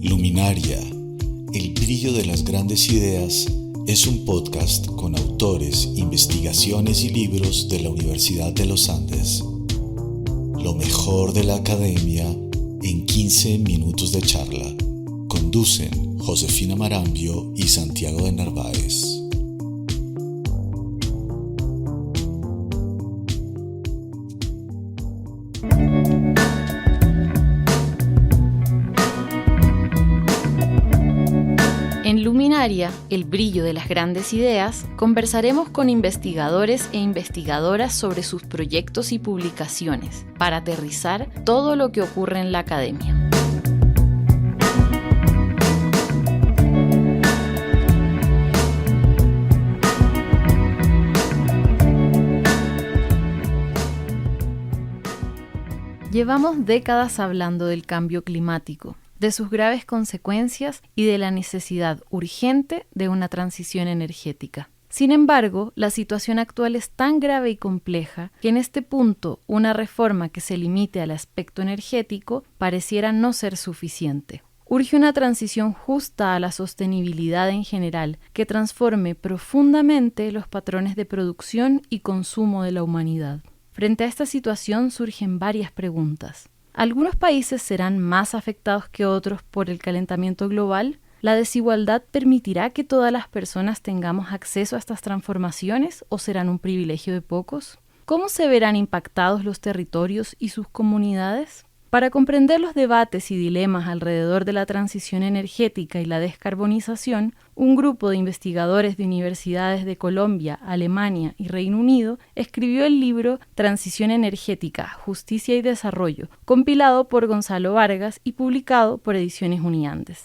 Luminaria, el brillo de las grandes ideas, es un podcast con autores, investigaciones y libros de la Universidad de los Andes. Lo mejor de la academia en 15 minutos de charla. Conducen Josefina Marambio y Santiago de Narváez. En Luminaria, el brillo de las grandes ideas, conversaremos con investigadores e investigadoras sobre sus proyectos y publicaciones para aterrizar todo lo que ocurre en la academia. Llevamos décadas hablando del cambio climático, de sus graves consecuencias y de la necesidad urgente de una transición energética. Sin embargo, la situación actual es tan grave y compleja que en este punto una reforma que se limite al aspecto energético pareciera no ser suficiente. Urge una transición justa a la sostenibilidad en general que transforme profundamente los patrones de producción y consumo de la humanidad. Frente a esta situación surgen varias preguntas. ¿Algunos países serán más afectados que otros por el calentamiento global? ¿La desigualdad permitirá que todas las personas tengamos acceso a estas transformaciones o serán un privilegio de pocos? ¿Cómo se verán impactados los territorios y sus comunidades? Para comprender los debates y dilemas alrededor de la transición energética y la descarbonización, un grupo de investigadores de universidades de Colombia, Alemania y Reino Unido escribió el libro Transición energética, justicia y desarrollo, compilado por Gonzalo Vargas y publicado por Ediciones Uniandes.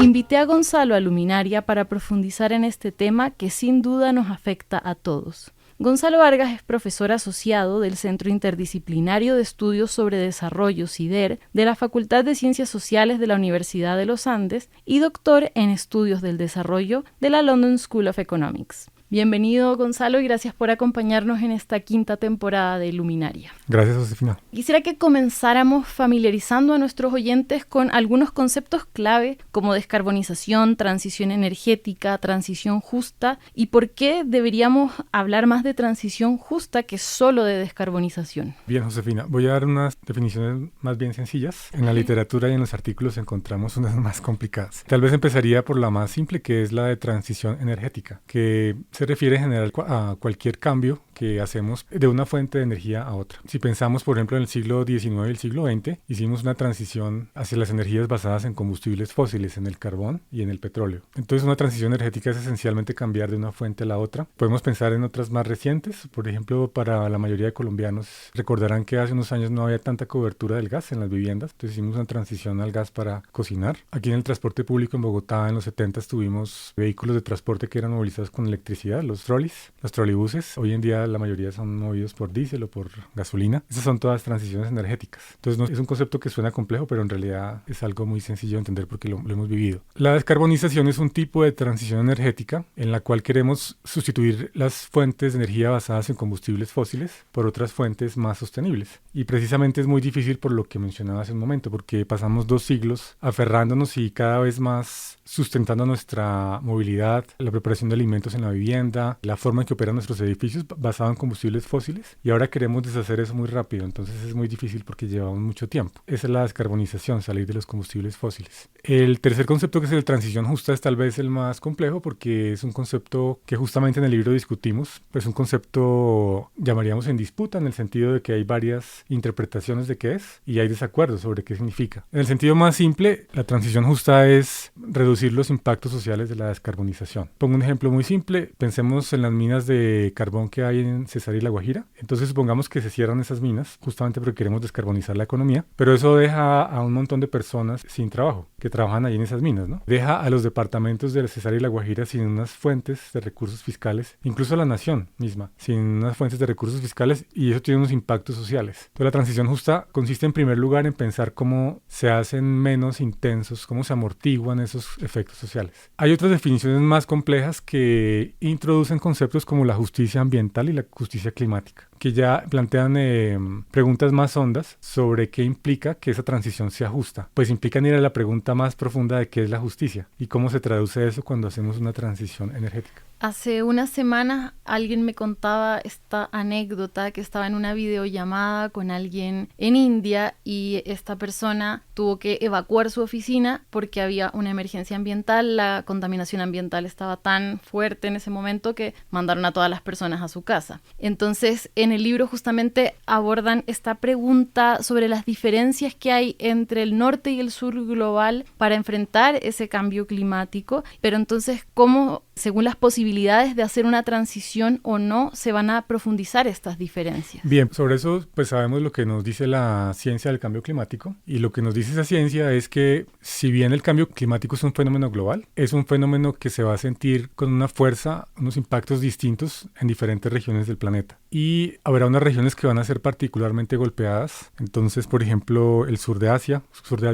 Invité a Gonzalo a Luminaria para profundizar en este tema que sin duda nos afecta a todos. Gonzalo Vargas es profesor asociado del Centro Interdisciplinario de Estudios sobre Desarrollo, CIDER, de la Facultad de Ciencias Sociales de la Universidad de los Andes y doctor en Estudios del Desarrollo de la London School of Economics. Bienvenido, Gonzalo, y gracias por acompañarnos en esta quinta temporada de Luminaria. Gracias, Josefina. Quisiera que comenzáramos familiarizando a nuestros oyentes con algunos conceptos clave como descarbonización, transición energética, transición justa y por qué deberíamos hablar más de transición justa que solo de descarbonización. Bien, Josefina, voy a dar unas definiciones más bien sencillas. En la literatura y en los artículos encontramos unas más complicadas. Tal vez empezaría por la más simple, que es la de transición energética, que se refiere en general a cualquier cambio que hacemos de una fuente de energía a otra. Si pensamos, por ejemplo, en el siglo XIX y el siglo XX, hicimos una transición hacia las energías basadas en combustibles fósiles, en el carbón y en el petróleo. Entonces, una transición energética es esencialmente cambiar de una fuente a la otra. Podemos pensar en otras más recientes. Por ejemplo, para la mayoría de colombianos, recordarán que hace unos años no había tanta cobertura del gas en las viviendas. Entonces, hicimos una transición al gas para cocinar. Aquí en el transporte público en Bogotá, en los 70 tuvimos vehículos de transporte que eran movilizados con electricidad, los trolleys, los troleibuses. Hoy en día la mayoría son movidos por diésel o por gasolina. Esas son todas transiciones energéticas. Entonces no, es un concepto que suena complejo, pero en realidad es algo muy sencillo de entender porque lo hemos vivido. La descarbonización es un tipo de transición energética en la cual queremos sustituir las fuentes de energía basadas en combustibles fósiles por otras fuentes más sostenibles. Y precisamente es muy difícil por lo que mencionaba hace un momento, porque pasamos 2 siglos aferrándonos y cada vez más sustentando nuestra movilidad, la preparación de alimentos en la vivienda, la forma en que operan nuestros edificios basado en combustibles fósiles, y ahora queremos deshacer eso muy rápido, entonces es muy difícil porque llevamos mucho tiempo. Esa es la descarbonización, salir de los combustibles fósiles. El tercer concepto, que es el de transición justa, es tal vez el más complejo porque es un concepto que justamente en el libro discutimos. Es un concepto, llamaríamos, en disputa, en el sentido de que hay varias interpretaciones de qué es y hay desacuerdos sobre qué significa. En el sentido más simple, la transición justa es reducir los impactos sociales de la descarbonización. Pongo un ejemplo muy simple. Pensemos en las minas de carbón que hay en Cesar y La Guajira. Entonces supongamos que se cierran esas minas justamente porque queremos descarbonizar la economía, pero eso deja a un montón de personas sin trabajo que trabajan ahí en esas minas, ¿no? Deja a los departamentos de Cesar y La Guajira sin unas fuentes de recursos fiscales, incluso a la nación misma, sin unas fuentes de recursos fiscales, y eso tiene unos impactos sociales. Entonces la transición justa consiste en primer lugar en pensar cómo se hacen menos intensos, cómo se amortiguan esos efectos sociales. Hay otras definiciones más complejas que introducen conceptos como la justicia ambiental y la justicia climática, que ya plantean preguntas más hondas sobre qué implica que esa transición sea justa. Pues implican ir a la pregunta más profunda de qué es la justicia y cómo se traduce eso cuando hacemos una transición energética. Hace unas semanas alguien me contaba esta anécdota que estaba en una videollamada con alguien en India y esta persona tuvo que evacuar su oficina porque había una emergencia ambiental, la contaminación ambiental estaba tan fuerte en ese momento que mandaron a todas las personas a su casa. Entonces, en el libro justamente abordan esta pregunta sobre las diferencias que hay entre el norte y el sur global para enfrentar ese cambio climático, pero entonces cómo, según las posibilidades de hacer una transición o no, se van a profundizar estas diferencias. Bien, sobre eso pues sabemos lo que nos dice la ciencia del cambio climático, y lo que nos dice esa ciencia es que si bien el cambio climático es un fenómeno global, es un fenómeno que se va a sentir con una fuerza, unos impactos distintos en diferentes regiones del planeta. Y habrá unas regiones que van a ser particularmente golpeadas. Entonces, por ejemplo, el sur de Asia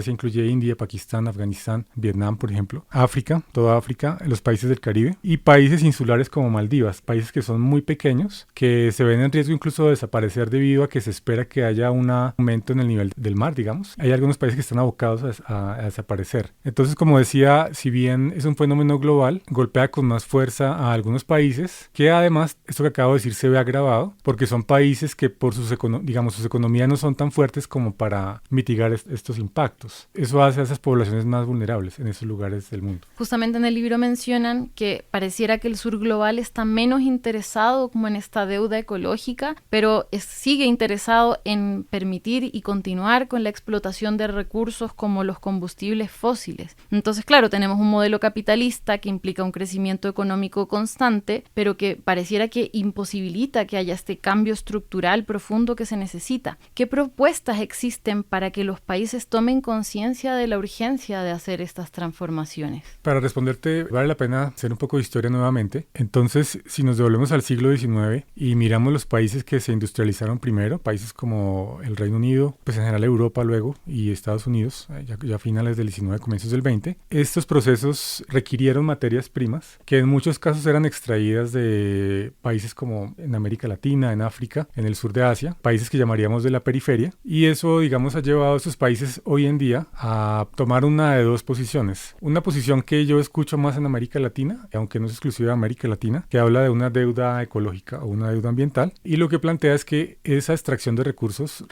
incluye India, Pakistán, Afganistán, Vietnam, por ejemplo, África, toda África, los países del Caribe y países insulares como Maldivas, países que son muy pequeños, que se ven en riesgo incluso de desaparecer debido a que se espera que haya un aumento en el nivel del mar, digamos. Hay algunos países que están abocados a desaparecer. Entonces, como decía, si bien es un fenómeno global, golpea con más fuerza a algunos países, que además, esto que acabo de decir se ve agravado, porque son países que por sus economías no son tan fuertes como para mitigar estos impactos. Eso hace a esas poblaciones más vulnerables en esos lugares del mundo. Justamente en el libro mencionan que pareciera que el sur global está menos interesado como en esta deuda ecológica, pero sigue interesado en permitir y continuar con la explotación de recursos como los combustibles fósiles. Entonces, claro, tenemos un modelo capitalista que implica un crecimiento económico constante, pero que pareciera que imposibilita que haya este cambio estructural profundo que se necesita. ¿Qué propuestas existen para que los países tomen conciencia de la urgencia de hacer estas transformaciones? Para responderte, vale la pena hacer un poco de historia nuevamente. Entonces, si nos devolvemos al siglo XIX y miramos los países que se industrializaron primero, países como el Reino Unido, pues en general Europa luego, y Estados Unidos, ya a finales del XIX, comienzos del XX, estos procesos requirieron materias primas que en muchos casos eran extraídas de países como en América Latina, en África, en el sur de Asia, países que llamaríamos de la periferia, y eso, digamos, ha llevado a esos países hoy en día a tomar una de dos posiciones. Una posición que yo escucho más en América Latina, aunque no es exclusiva de América Latina, que habla de una deuda ecológica o una deuda ambiental, y lo que plantea es que esa extracción de recursos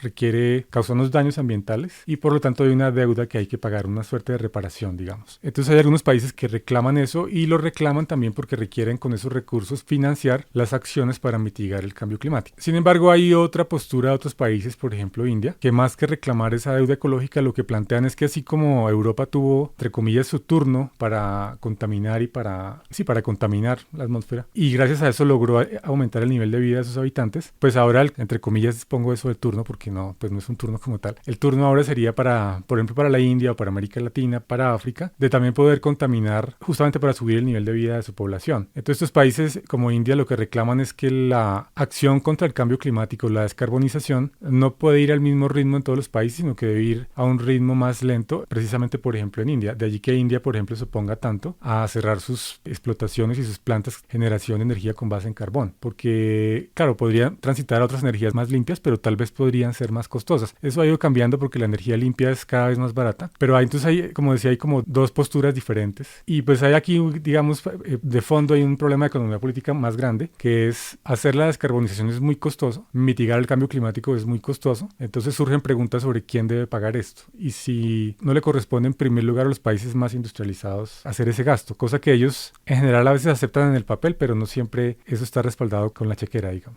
causa unos daños ambientales y por lo tanto hay una deuda que hay que pagar, una suerte de reparación, digamos. Entonces hay algunos países que reclaman eso y lo reclaman también porque requieren con esos recursos financiar las acciones para mitigar el cambio climático. Sin embargo, hay otra postura de otros países, por ejemplo India, que más que reclamar esa deuda ecológica, lo que plantean es que así como Europa tuvo, entre comillas, su turno para contaminar y para contaminar la atmósfera, y gracias a eso logró aumentar el nivel de vida de sus habitantes, pues ahora, entre comillas, pongo eso de turno porque no es un turno como tal. El turno ahora sería por ejemplo, para la India o para América Latina, para África, de también poder contaminar justamente para subir el nivel de vida de su población. Entonces, estos países como India lo que reclaman es que la acción contra el cambio climático, la descarbonización, no puede ir al mismo ritmo en todos los países, sino que debe ir a un ritmo más lento, precisamente, por ejemplo, en India. De allí que India, por ejemplo, se oponga tanto a cerrar sus explotaciones y sus plantas de generación de energía con base en carbón, porque, claro, podrían transitar a otras energías más limpias, pero tal vez podrían ser más costosas. Eso ha ido cambiando porque la energía limpia es cada vez más barata, pero entonces hay, como decía, hay como dos posturas diferentes, y pues hay aquí, digamos, de fondo hay un problema de economía política más grande, que es hacer la descarbonización es muy costoso, mitigar el cambio climático es muy costoso, entonces surgen preguntas sobre quién debe pagar esto, y si no le corresponde en primer lugar a los países más industrializados hacer ese gasto, cosa que ellos en general a veces aceptan en el papel, pero no siempre eso está respaldado con la chequera, digamos.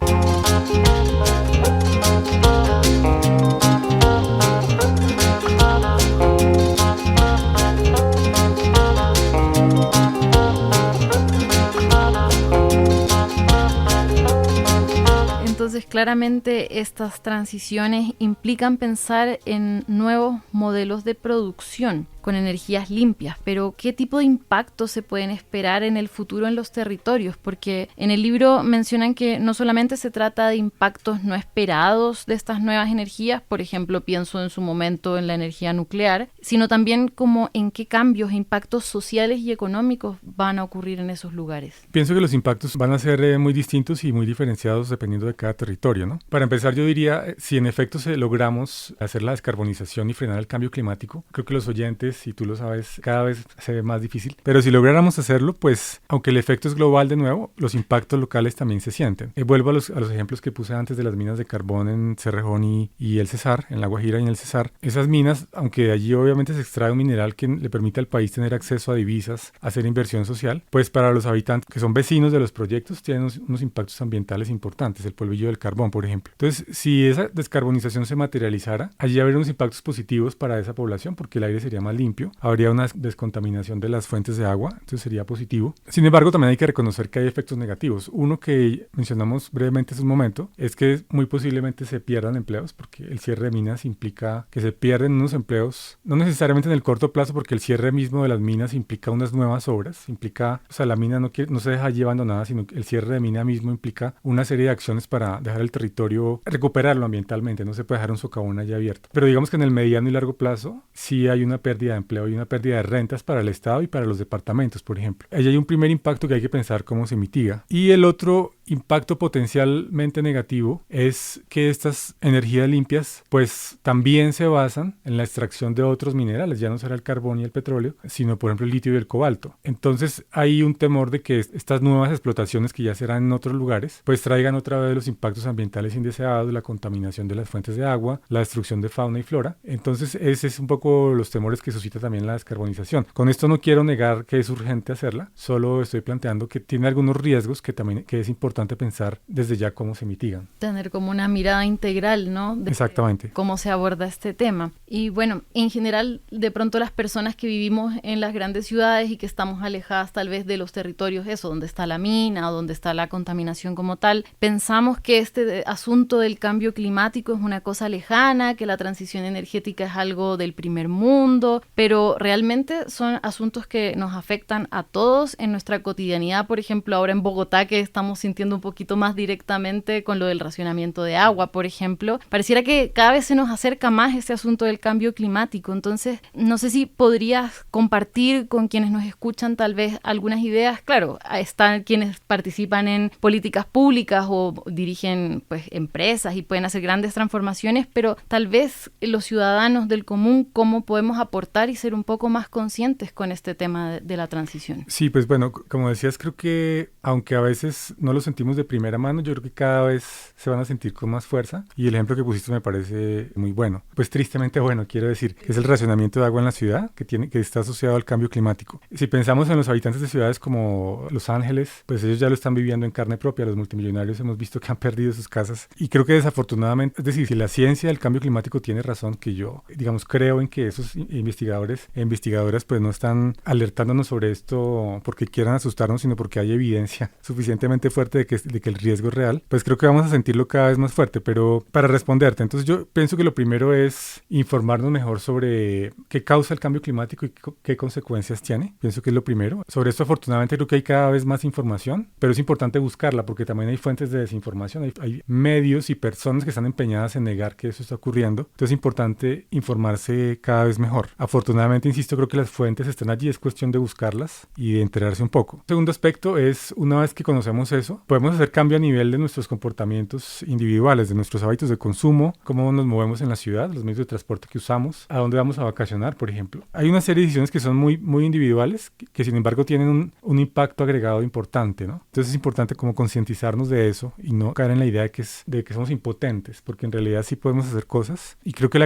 Entonces, claramente estas transiciones implican pensar en nuevos modelos de producción con energías limpias, pero ¿qué tipo de impactos se pueden esperar en el futuro en los territorios? Porque en el libro mencionan que no solamente se trata de impactos no esperados de estas nuevas energías, por ejemplo, pienso en su momento en la energía nuclear, sino también como en qué cambios e impactos sociales y económicos van a ocurrir en esos lugares. Pienso que los impactos van a ser muy distintos y muy diferenciados dependiendo de cada territorio, ¿no? Para empezar, yo diría, si en efecto logramos hacer la descarbonización y frenar el cambio climático, creo que los oyentes, si tú lo sabes, cada vez se ve más difícil. Pero si lográramos hacerlo, pues, aunque el efecto es global de nuevo, los impactos locales también se sienten. Vuelvo a los ejemplos que puse antes de las minas de carbón en Cerrejón y el Cesar, en La Guajira y en el Cesar. Esas minas, aunque allí obviamente se extrae un mineral que le permite al país tener acceso a divisas, hacer inversión social, pues para los habitantes que son vecinos de los proyectos tienen unos impactos ambientales importantes, el polvillo del carbón, por ejemplo. Entonces, si esa descarbonización se materializara, allí habría unos impactos positivos para esa población porque el aire sería más limpio, habría una descontaminación de las fuentes de agua, entonces sería positivo. Sin embargo, también hay que reconocer que hay efectos negativos. Uno que mencionamos brevemente hace un momento es que muy posiblemente se pierdan empleos porque el cierre de minas implica que se pierden unos empleos, no necesariamente en el corto plazo porque el cierre mismo de las minas implica unas nuevas obras, implica, o sea, la mina no se deja allí abandonada, sino que el cierre de mina mismo implica una serie de acciones para dejar el territorio, recuperarlo ambientalmente, no se puede dejar un socavón allí abierto. Pero digamos que en el mediano y largo plazo sí hay una pérdida de empleo y una pérdida de rentas para el Estado y para los departamentos, por ejemplo. Allí hay un primer impacto que hay que pensar cómo se mitiga. Y el otro impacto potencialmente negativo es que estas energías limpias pues también se basan en la extracción de otros minerales, ya no será el carbón y el petróleo, sino por ejemplo el litio y el cobalto. Entonces hay un temor de que estas nuevas explotaciones que ya serán en otros lugares pues traigan otra vez los impactos ambientales indeseados, la contaminación de las fuentes de agua, la destrucción de fauna y flora. Entonces ese es un poco los temores que suscita también la descarbonización. Con esto no quiero negar que es urgente hacerla, solo estoy planteando que tiene algunos riesgos que es importante pensar desde ya cómo se mitigan. Tener como una mirada integral, ¿no? Exactamente. Cómo se aborda este tema. Y bueno, en general, de pronto las personas que vivimos en las grandes ciudades y que estamos alejadas tal vez de los territorios, donde está la mina o donde está la contaminación como tal, pensamos que este asunto del cambio climático es una cosa lejana, que la transición energética es algo del primer mundo, pero realmente son asuntos que nos afectan a todos en nuestra cotidianidad. Por ejemplo, ahora en Bogotá, que estamos sintiendo un poquito más directamente con lo del racionamiento de agua, por ejemplo, pareciera que cada vez se nos acerca más este asunto del cambio climático. Entonces, no sé si podrías compartir con quienes nos escuchan tal vez algunas ideas. Claro, están quienes participan en políticas públicas o dirigen pues empresas y pueden hacer grandes transformaciones, pero tal vez los ciudadanos del común, ¿cómo podemos aportar y ser un poco más conscientes con este tema de la transición? Sí, pues bueno, como decías, creo que aunque a veces no lo sentimos de primera mano, yo creo que cada vez se van a sentir con más fuerza y el ejemplo que pusiste me parece muy bueno. Pues tristemente bueno, quiero decir, que es el racionamiento de agua en la ciudad que está asociado al cambio climático. Si pensamos en los habitantes de ciudades como Los Ángeles, pues ellos ya lo están viviendo en carne propia. Los multimillonarios hemos visto que han perdido sus casas y creo que desafortunadamente, es decir, si la ciencia del cambio climático tiene razón, que yo, digamos, creo en que esos investigadores e investigadoras pues no están alertándonos sobre esto porque quieran asustarnos, sino porque hay evidencia suficientemente fuerte de que el riesgo es real, pues creo que vamos a sentirlo cada vez más fuerte. Pero para responderte, entonces yo pienso que lo primero es informarnos mejor sobre qué causa el cambio climático y qué consecuencias tiene. Pienso que es lo primero. Sobre esto afortunadamente creo que hay cada vez más información, pero es importante buscarla porque también hay fuentes de desinformación, hay medios y personas que están empeñadas en negar que eso está ocurriendo. Entonces es importante informarse cada vez mejor. Afortunadamente, insisto, creo que las fuentes están allí, es cuestión de buscarlas y de enterarse un poco. Segundo aspecto es, una vez que conocemos eso, podemos hacer cambio a nivel de nuestros comportamientos individuales, de nuestros hábitos de consumo, cómo nos movemos en la ciudad, los medios de transporte que usamos, a dónde vamos a vacacionar, por ejemplo. Hay una serie de decisiones que son muy, muy individuales, que sin embargo tienen un impacto agregado importante, ¿no? Entonces es importante como concientizarnos de eso y no caer en la idea de que somos impotentes, porque en realidad sí podemos hacer cosas. Y creo que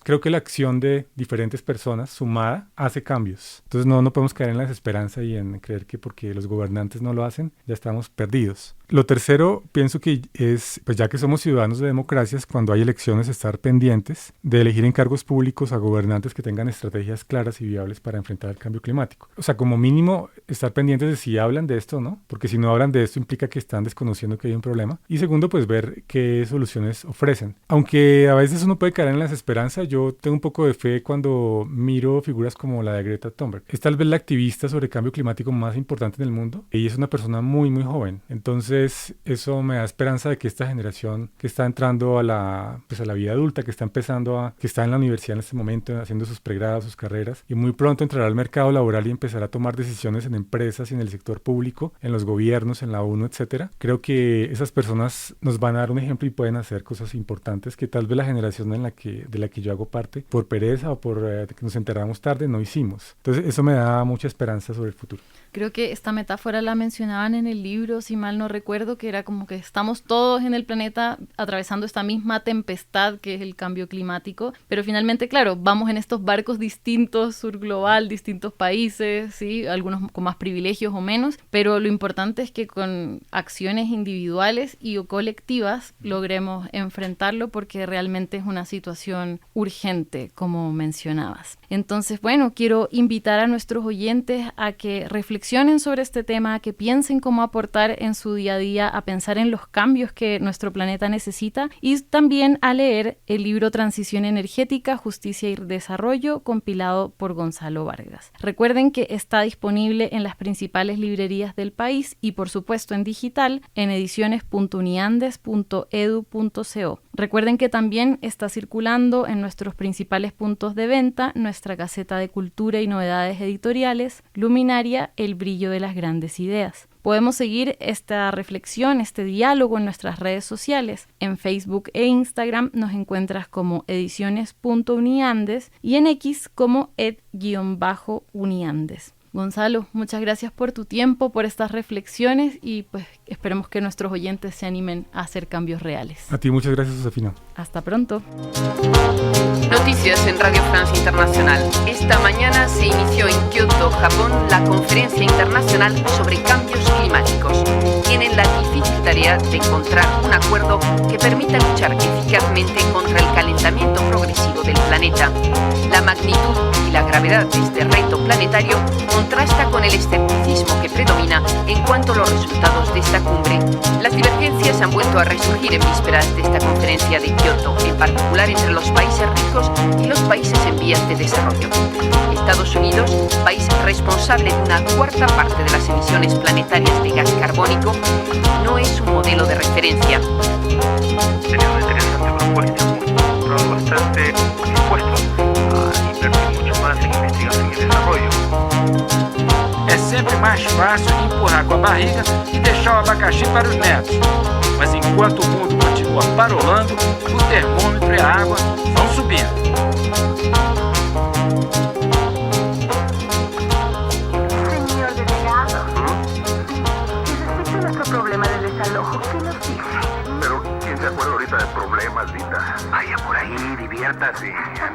creo que la acción de diferentes personas sumada hace cambios. Entonces no podemos caer en la desesperanza y en creer que porque los gobernantes no lo hacen, ya estamos perdidos. Lo tercero, pienso que es, pues ya que somos ciudadanos de democracias, cuando hay elecciones, estar pendientes de elegir en cargos públicos a gobernantes que tengan estrategias claras y viables para enfrentar el cambio climático. O sea, como mínimo, estar pendientes de si hablan de esto o no, porque si no hablan de esto implica que están desconociendo que hay un problema. Y segundo, pues ver qué soluciones ofrecen. Aunque a veces uno puede caer en la desesperanza, yo tengo un poco de fe cuando miro figuras como la de Greta Thunberg. Es tal vez la activista sobre cambio climático más importante en el mundo y es una persona muy, muy joven. Entonces, eso me da esperanza de que esta generación que está entrando a la vida adulta, que está que está en la universidad en este momento, haciendo sus pregrados, sus carreras, y muy pronto entrará al mercado laboral y empezará a tomar decisiones en empresas y en el sector público, en los gobiernos, en la ONU, etcétera. Creo que esas personas nos van a dar un ejemplo y pueden hacer cosas importantes que tal vez la generación de la que yo hago parte, por pereza o por que nos enteramos tarde, no hicimos. Entonces, eso me da mucha esperanza sobre el futuro. Creo que esta metáfora la mencionaban en el libro, si mal no recuerdo, que era como que estamos todos en el planeta atravesando esta misma tempestad que es el cambio climático, pero finalmente, claro, vamos en estos barcos distintos, sur global, distintos países, ¿sí? Algunos con más privilegios o menos, pero lo importante es que con acciones individuales y o colectivas logremos enfrentarlo porque realmente es una situación urgente, como mencionabas. Entonces, bueno, quiero invitar a nuestros oyentes a que reflexionen sobre este tema, a que piensen cómo aportar en su día a día, a pensar en los cambios que nuestro planeta necesita y también a leer el libro Transición Energética, Justicia y Desarrollo, compilado por Gonzalo Vargas. Recuerden que está disponible en las principales librerías del país y por supuesto en digital en ediciones.uniandes.edu.co. Recuerden que también está circulando en nuestros principales puntos de venta nuestra Gaceta de Cultura y Novedades Editoriales, Luminaria, El Brillo de las Grandes Ideas. Podemos seguir esta reflexión, este diálogo en nuestras redes sociales. En Facebook e Instagram nos encuentras como ediciones.uniandes y en X como ed_uniandes. Gonzalo, muchas gracias por tu tiempo, por estas reflexiones y pues esperemos que nuestros oyentes se animen a hacer cambios reales. A ti muchas gracias, Josefina. Hasta pronto. Noticias en Radio Francia Internacional. Esta mañana se inició en Kioto, Japón, la Conferencia Internacional sobre Cambios Climáticos. Tienen la difícil tarea de encontrar un acuerdo que permita luchar eficazmente contra el calentamiento progresivo del planeta. La magnitud y la gravedad de este reto planetario contrasta con el escepticismo que predomina en cuanto a los resultados de esta cumbre. Las divergencias han vuelto a resurgir en vísperas de esta conferencia de Kioto, en particular entre los países ricos y los países en vías de desarrollo. Estados Unidos, país responsable de una cuarta parte de las emisiones planetarias de gas carbónico, no es un modelo de referencia. Sería una interesante propuesta, bastante dispuestos a invertir mucho más en investigación y desarrollo. É sempre mais fácil empurrar com a barriga e deixar o abacaxi para os netos. Mas enquanto o mundo continua parolando, o termômetro e a água vão subindo.